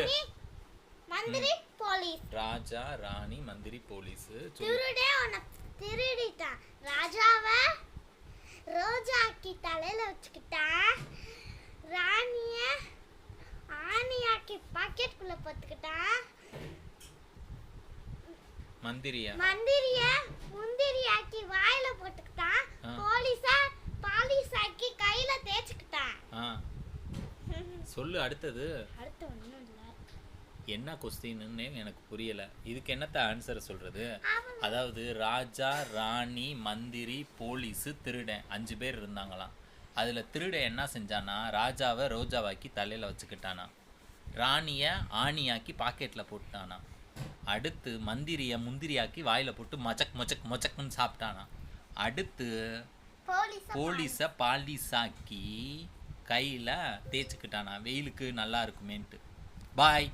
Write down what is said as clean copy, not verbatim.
ராணி மந்திரி போலீஸ். ராஜா ராணி மந்திரி போலீஸ். திருடே உன்னை திருடிட்டான். ராஜாவை ரோஜாக்கி தலையில வச்சுக்கிட்டான். ராணிய ஆணியாக்கி பாக்கெட்டுக்குள்ள போட்டுக்கிட்டான். மந்திரியா மந்திரிய முந்திரியாக்கி வாயில போட்டுக்கிட்டான். பாலிசாக்கி கையில தேய்ச்சுக்கிட்டான். சொல்லு அடுத்தது. அடுத்து ஒண்ணும் இல்ல. என்ன கொஸ்டின்னு எனக்கு புரியல. இதுக்கு என்னத்த ஆன்சர் சொல்றது? அதாவது ராஜா ராணி மந்திரி போலீஸ் திருடன் 5 பேர் இருந்தாங்களாம். அதுல திருடன் என்ன செஞ்சானா, ராஜாவை ரோஜாவாக்கி தலையில வச்சுக்கிட்டானா, ராணிய ஆணியாக்கி பாக்கெட்ல போட்டானா, அடுத்து மந்திரிய முந்திரியாக்கி வாயில போட்டு மொச்சக் மொச்சக் மொச்சக்குன்னு சாப்பிட்டானா, அடுத்து போலீஸ பாலிசாக்கி கையில தேய்ச்சிக்கிட்டானா வெயிலுக்கு நல்லா இருக்குமேன்ட்டு. பாய்.